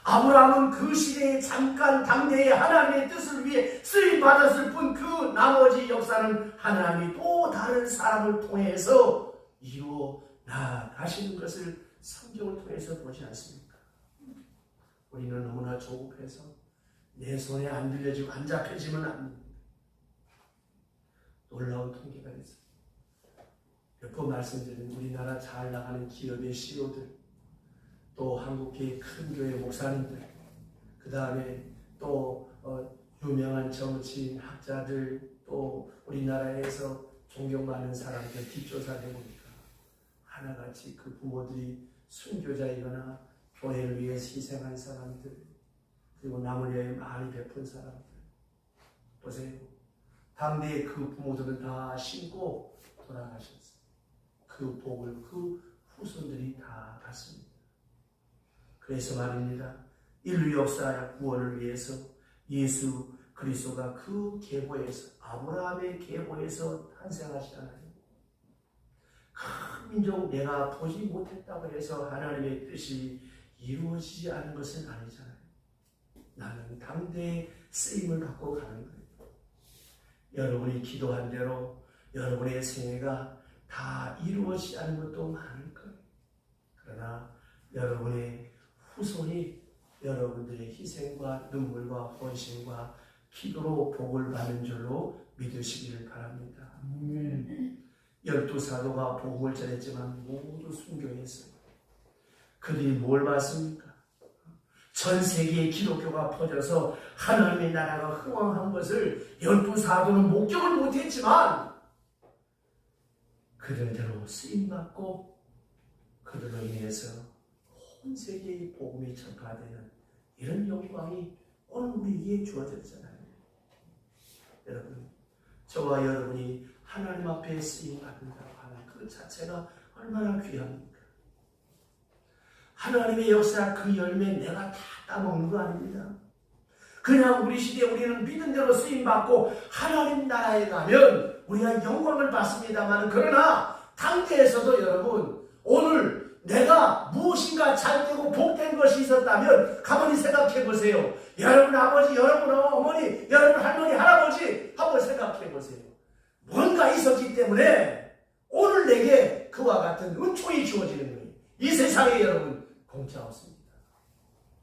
아브라함은 그 시대에 잠깐 당대의 하나님의 뜻을 위해 쓰임받았을 뿐 그 나머지 역사는 하나님이 또 다른 사람을 통해서 이루어 나가시는 것을 성경을 통해서 보지 않습니까? 우리는 너무나 조급해서 내 손에 안 들려지고 안 잡혀지면 안 됩니다. 놀라운 통계가 있습니다. 몇 번 말씀드린 우리나라 잘 나가는 기업의 CEO들, 또 한국의 큰 교회 목사님들, 그 다음에 또 유명한 정치인, 학자들, 또 우리나라에서 존경받는 사람들 뒷조사를 해보니까 하나같이 그 부모들이 순교자이거나 교회를 위해서 희생한 사람들, 그리고 남을 위해 많이 베푼 사람들. 보세요. 당대의 그 부모들은 다 신고 돌아가셨어요. 그 복을 그 후손들이 다 받습니다. 그래서 말입니다. 인류 역사 구원을 위해서 예수 그리스도가 그 계보에서 아브라함의 계보에서 탄생하시잖아요. 큰 민족 내가 보지 못했다고 해서 하나님의 뜻이 이루어지지 않은 것은 아니잖아요. 나는 당대의 쓰임을 갖고 가는 거예요. 여러분이 기도한 대로 여러분의 생애가 다 이루어지지 않은 것도 많을 거예요. 그러나 여러분의 후손이 여러분들의 희생과 눈물과 헌신과 기도로 복을 받는 줄로 믿으시기를 바랍니다. 12사도가 복음을 전했지만 모두 순교했어요. 그들이 뭘 받습니까? 전 세계에 기독교가 퍼져서 하나님의 나라가 흥왕한 것을 12사도는 목격을 못했지만 그들대로 쓰임받고 그들로 인해서 온 세계의 복음이 전파되는 이런 영광이 오늘 우리에게 주어졌잖아요. 여러분, 저와 여러분이 하나님 앞에 쓰임받는다고 하는 그 자체가 얼마나 귀합니까? 하나님의 역사 그 열매 내가 다 따먹는 거 아닙니다. 그냥 우리 시대에 우리는 믿은 대로 쓰임받고 하나님 나라에 가면 우리가 영광을 받습니다만, 그러나 당대에서도 여러분, 오늘 내가 무엇인가 잘되고 복된 것이 있었다면 가만히 생각해 보세요. 여러분 아버지, 여러분 어머니, 여러분 할머니, 할아버지 한번 생각해 보세요. 뭔가 있었기 때문에 오늘 내게 그와 같은 은총이 주어지는 거예요. 이 세상에 여러분 공짜 없습니다.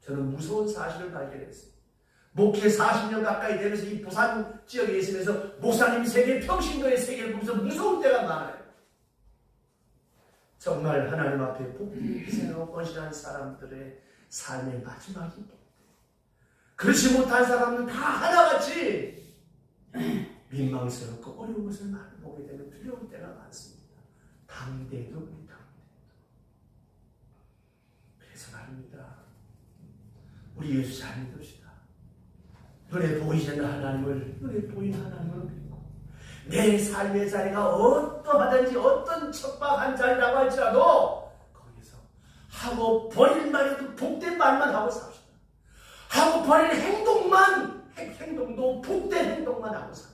저는 무서운 사실을 발견했어요. 목회 40년 가까이 되면서 이 부산 지역에 있으면서 목사님 세계, 평신도의 세계를 보면서 무서운 때가 많아요. 정말 하나님 앞에 복음을 희생하고 헌신한 사람들의 삶의 마지막이 복돼. 그렇지 못한 사람은 다 하나같이 민망스럽고 어려운 것을 많이 보게 되면 두려울 때가 많습니다. 당대도 우리 당대도. 그래서 말입니다. 우리 예수 잘 믿읍시다. 눈에 보이지 않는 하나님을, 눈에 보이는 하나님을 믿고 내 삶의 자리가 어떠하든지 어떤 척박한 자리라고 할지라도 거기서 하고 버릴 말에도 복된 말만 하고 삽시다. 하고 버릴 행동도 복된 행동만 하고 살아.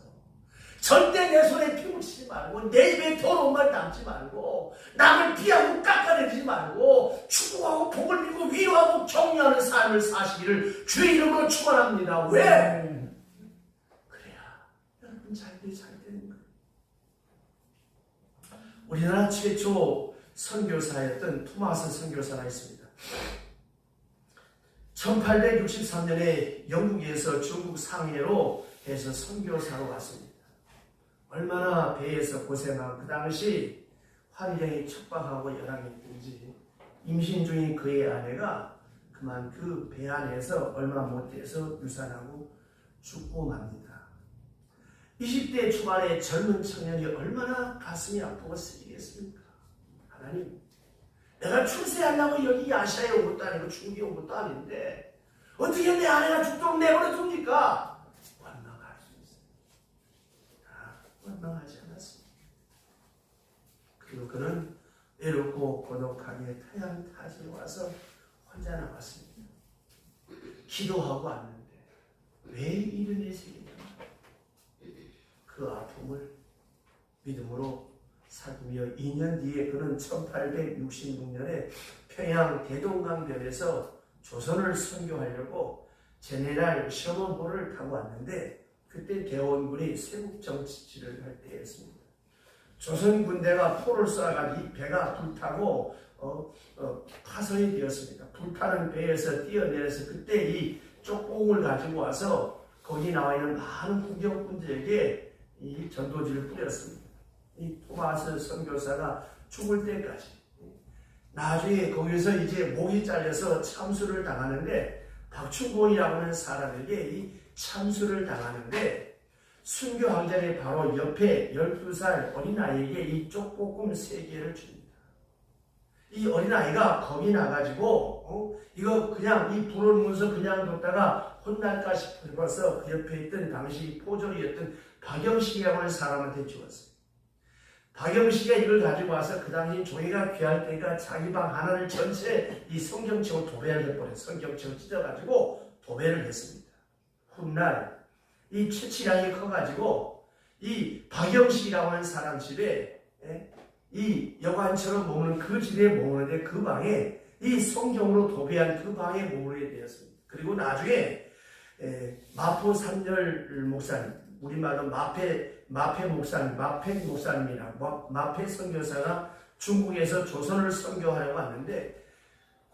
절대 내 손에 피 묻히지 말고 내 입에 더러운 말 담지 말고 남을 비하고 깎아내리지 말고 축복하고 복을 빌고 위로하고 격려하는 삶을 사시기를 주의 이름으로 축원합니다. 왜? 그래야 여러분 잘 되는 거예요. 우리나라 최초 선교사였던 토마스 선교사가 있습니다. 1863년에 영국에서 중국 상해로 해서 선교사로 왔습니다. 얼마나 배에서 고생하고 그 당시 환경이 척박하고 열악했든지 임신 중인 그의 아내가 그만 그 배 안에서 얼마 못돼서 유산하고 죽고 맙니다. 20대 초반의 젊은 청년이 얼마나 가슴이 아프고 쓰리겠습니까? 하나님, 내가 출세하려고 여기 아시아에 온 것도 아니고 중국에 온 것도 아닌데 어떻게 내 아내가 죽도록 내버려 둡니까? 원망할 수 있어요. 원망하지 않았습니다. 그리고 그는 외롭고 고독하게 태양 타지에 와서 혼자 남았습니다. 기도하고 왔는데 왜 이런 일이 생기냐? 그 아픔을 믿음으로 살피며 2년 뒤에 그는 1866년에 평양 대동강변에서 조선을 선교하려고 제네랄 셔먼호를 타고 왔는데 그때 대원군이 세국 정치를 할 때였습니다. 조선 군대가 포를 쏘아가지고 이 배가 불타고 파손이 되었습니다. 불타는 배에서 뛰어내려서 그때 이 쪽봉을 가지고 와서 거기 나와 있는 많은 구경꾼들에게 이 전도지를 뿌렸습니다. 이 토마스 선교사가 죽을 때까지. 나중에 거기서 이제 목이 잘려서 참수를 당하는데 박충곤이라고 하는 사람에게 이 참수를 당하는데 순교항전의 바로 옆에 12살 어린아이에게 이 쪽볶음 3개를 줍니다. 이 어린아이가 겁이 나가지고 이거 그냥 이 불을 문서 그냥 뒀다가 혼날까 싶어서 그 옆에 있던 당시 포졸이었던 박영식이라고 하는 사람한테 주었어요. 박영식이 이걸 가지고 와서 그 당시 종이가 귀할 때니까 자기 방 하나를 전체 이 성경책으로 도배를 해버려요. 성경책을 찢어가지고 도배를 했습니다. 훗날 이 최치량이 커가지고 이 박영식이라고 하는 사람 집에 이 여관처럼 머무는 그 집에 머무는데 그 방에 이 성경으로 도배한 그 방에 머무르게 되었습니다. 그리고 나중에 마포 삼열 목사님, 우리말로 마페 목사님, 마페 목사님이나 마페 선교사가 중국에서 조선을 선교하려고 왔는데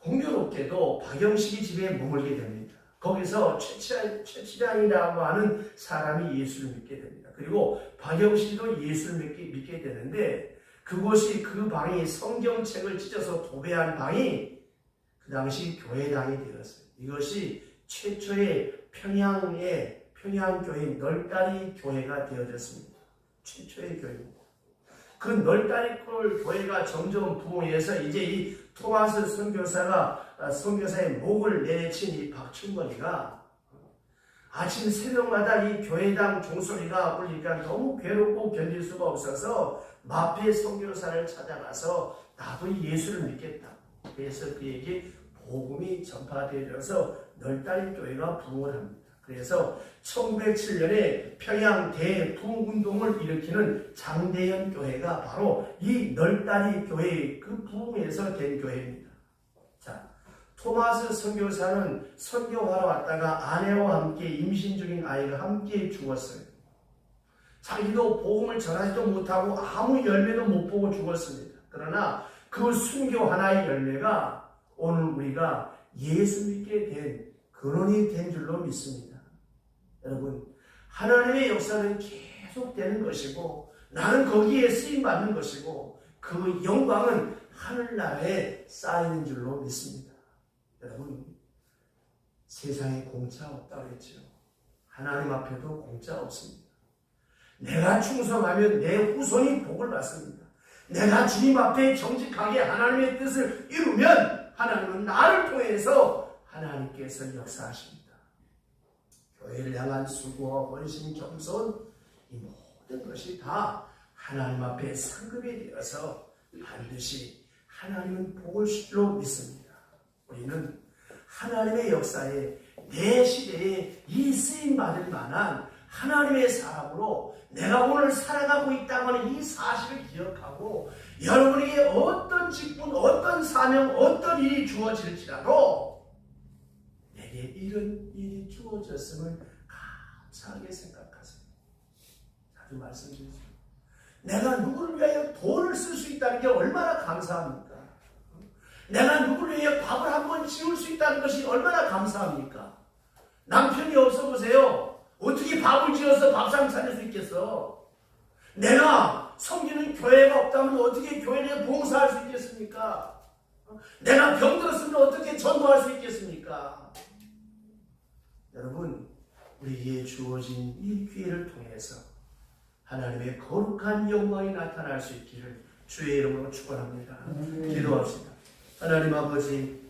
공교롭게도 박영식이 집에 머물게 됩니다. 거기서 최치량이라고 하는 사람이 예수를 믿게 됩니다. 그리고 박영실도 예수를 믿게 되는데 그곳이 그 방이 성경책을 찢어서 도배한 방이 그 당시 교회당이 되었어요. 이것이 최초의 평양교회 널다리 교회가 되어졌습니다. 최초의 교회입니다. 그 널다리 교회가 점점 부흥해서 이제 이 토마스 선교사의 목을 내친 이 박춘건이가 아침 새벽마다 이 교회당 종소리가 울리니까 너무 괴롭고 견딜 수가 없어서 마페 선교사를 찾아가서 나도 예수를 믿겠다. 그래서 그에게 복음이 전파되어서 널다리 교회가 부흥을 합니다. 그래서 1907년에 평양 대부흥운동을 일으키는 장대현 교회가 바로 이 널다리 교회 그 부흥에서 된 교회입니다. 자, 토마스 선교사는 선교하러 왔다가 아내와 함께 임신 중인 아이가 함께 죽었어요. 자기도 복음을 전하지도 못하고 아무 열매도 못 보고 죽었습니다. 그러나 그 순교 하나의 열매가 오늘 우리가 예수 믿게 된 근원이 된 줄로 믿습니다. 여러분, 하나님의 역사는 계속되는 것이고 나는 거기에 쓰임받는 것이고 그 영광은 하늘나라에 쌓이는 줄로 믿습니다. 여러분, 세상에 공짜 없다고 했죠. 하나님 앞에도 공짜 없습니다. 내가 충성하면 내 후손이 복을 받습니다. 내가 주님 앞에 정직하게 하나님의 뜻을 이루면 하나님은 나를 통해서 하나님께서 역사하십니다. 교회를 향한 수고와 헌신, 겸손 이 모든 것이 다 하나님 앞에 상급이 되어서 반드시 하나님은 복을 줄 줄로 믿습니다. 우리는 하나님의 역사에 내 시대에 이 쓰임받을 만한 하나님의 사람으로 내가 오늘 살아가고 있다는 이 사실을 기억하고 여러분에게 어떤 직분, 어떤 사명, 어떤 일이 주어질지라도 내게 이런 일이 주어졌음을 감사하게 생각하세요. 자주 말씀드리죠. 내가 누구를 위하여 돈을 쓸 수 있다는 게 얼마나 감사합니까? 내가 누구를 위해 밥을 한번 지을 수 있다는 것이 얼마나 감사합니까? 남편이 없어 보세요. 어떻게 밥을 지어서 밥상 차릴 수 있겠어? 내가 섬기는 교회가 없다면 어떻게 교회에 봉사할 수 있겠습니까? 내가 병들었으면 어떻게 전도할 수 있겠습니까? 여러분, 우리에게 주어진 이 기회를 통해서 하나님의 거룩한 영광이 나타날 수 있기를 주의 이름으로 축원합니다. 기도합시다. 하나님 아버지,